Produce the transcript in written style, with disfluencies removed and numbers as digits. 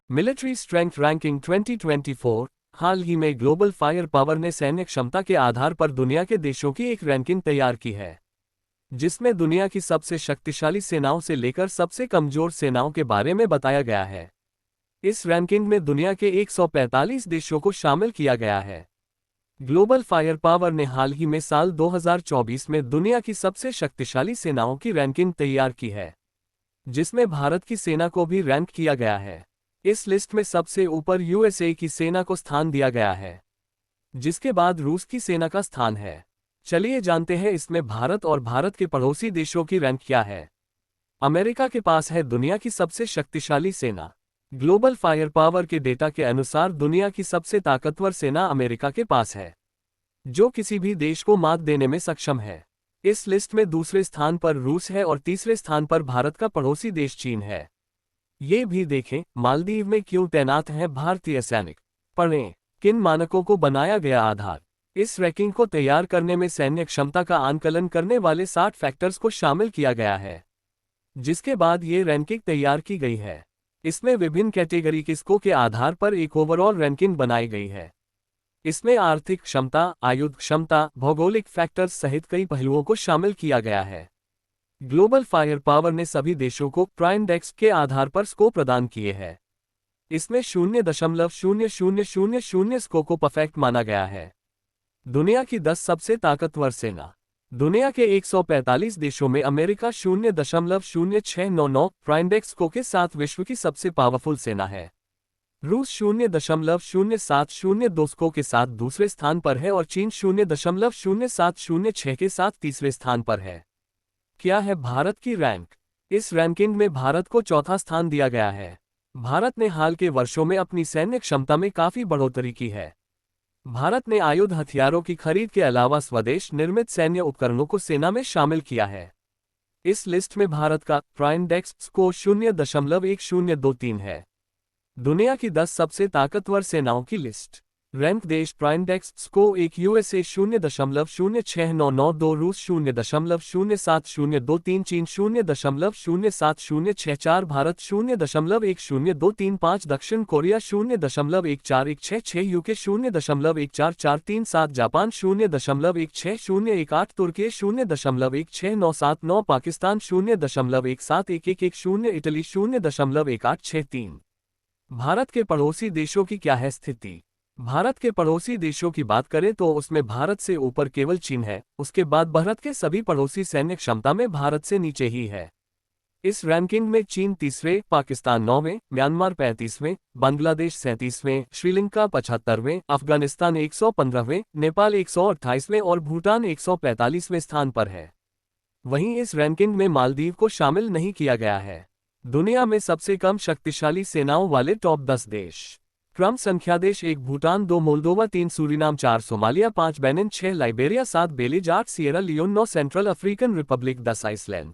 Military strength ranking 2024। हाल ही में global fire power ने सैन्य क्षमता के आधार पर दुनिया के देशों की एक रैंकिंग तैयार की है, जिसमें दुनिया की सबसे शक्तिशाली सेनाओं से लेकर सबसे कमजोर सेनाओं के बारे में बताया गया है। इस रैंकिंग में दुनिया के 145 देशों को शामिल किया गया है। ग्लोबल फायर पावर ने हाल ही में साल 2024 में दुनिया की सबसे शक्तिशाली सेनाओं की रैंकिंग तैयार की है, जिसमें भारत की सेना को भी रैंक किया गया है। इस लिस्ट में सबसे ऊपर यूएसए की सेना को स्थान दिया गया है, जिसके बाद रूस की सेना का स्थान है। चलिए जानते हैं इसमें भारत और भारत के पड़ोसी देशों की रैंक क्या है। अमेरिका के पास है दुनिया की सबसे शक्तिशाली सेना। ग्लोबल फायर पावर के डेटा के अनुसार दुनिया की सबसे ताकतवर सेना अमेरिका के पास है, जो किसी भी देश को मात देने में सक्षम है। इस लिस्ट में दूसरे स्थान पर रूस है और तीसरे स्थान पर भारत का पड़ोसी देश चीन है। ये भी देखें, मालदीव में क्यों तैनात हैं भारतीय सैनिक। पढ़ें, किन मानकों को बनाया गया आधार। इस रैंकिंग को तैयार करने में सैन्य क्षमता का आंकलन करने वाले 60 फैक्टर्स को शामिल किया गया है, जिसके बाद ये रैंकिंग तैयार की गई है। इसमें विभिन्न कैटेगरी के स्कोर के आधार पर एक ओवरऑल रैंकिंग बनाई गई है। इसमें आर्थिक क्षमता, आयुध क्षमता, भौगोलिक फैक्टर्स सहित कई पहलुओं को शामिल किया गया है। ग्लोबल फायर पावर ने सभी देशों को प्राइम इंडेक्स के आधार पर स्कोर प्रदान किए हैं। इसमें 0.0000 स्कोर को परफेक्ट माना गया है। दुनिया की 10 सबसे ताकतवर सेना। दुनिया के 145 देशों में अमेरिका 0.0699 प्राइम इंडेक्स स्कोर के साथ विश्व की सबसे पावरफुल सेना है। रूस 0.0702 स्कोर के साथ दूसरे स्थान पर है और चीन 0.0706 के साथ तीसरे स्थान पर है। क्या है भारत की रैंक। इस रैंकिंग में भारत को चौथा स्थान दिया गया है। भारत ने हाल के वर्षों में अपनी सैन्य क्षमता में काफी बढ़ोतरी की है। भारत ने आयुध हथियारों की खरीद के अलावा स्वदेश निर्मित सैन्य उपकरणों को सेना में शामिल किया है। इस लिस्ट में भारत का प्राइम इंडेक्स स्कोर 0.1023 है। दुनिया की 10 सबसे ताकतवर सेनाओं की लिस्ट। रैंक देश प्राइम इंडेक्स स्कोर 1 यूएसए 0.06992, रूस 0.07023, चीन 0.07064, भारत 0.10235, दक्षिण कोरिया 0.14166, यूके 0.14437, जापान 0.16018, तुर्की 0.16979, पाकिस्तान 0.17111, इटली 0.1863। भारत के पड़ोसी देशों की क्या है स्थिति। भारत के पड़ोसी देशों की बात करें तो उसमें भारत से ऊपर केवल चीन है, उसके बाद भारत के सभी पड़ोसी सैन्य क्षमता में भारत से नीचे ही है। इस रैंकिंग में चीन तीसरे, पाकिस्तान 9वें, म्यांमार 35वें, बांग्लादेश 37वें, श्रीलंका 75वें, अफगानिस्तान 115वें, नेपाल 128वें और भूटान 145वें स्थान पर है। वहीं इस रैंकिंग में मालदीव को शामिल नहीं किया गया है। दुनिया में सबसे कम शक्तिशाली सेनाओं वाले टॉप 10 देश। क्रम संख्या देश 1 Bhutan, 2 Moldova, 3 Suriname, 4 Somalia, 5 Benin, 6 Liberia, 7 Belize, 8 Sierra Leone, 9 Central African Republic, 10 Iceland.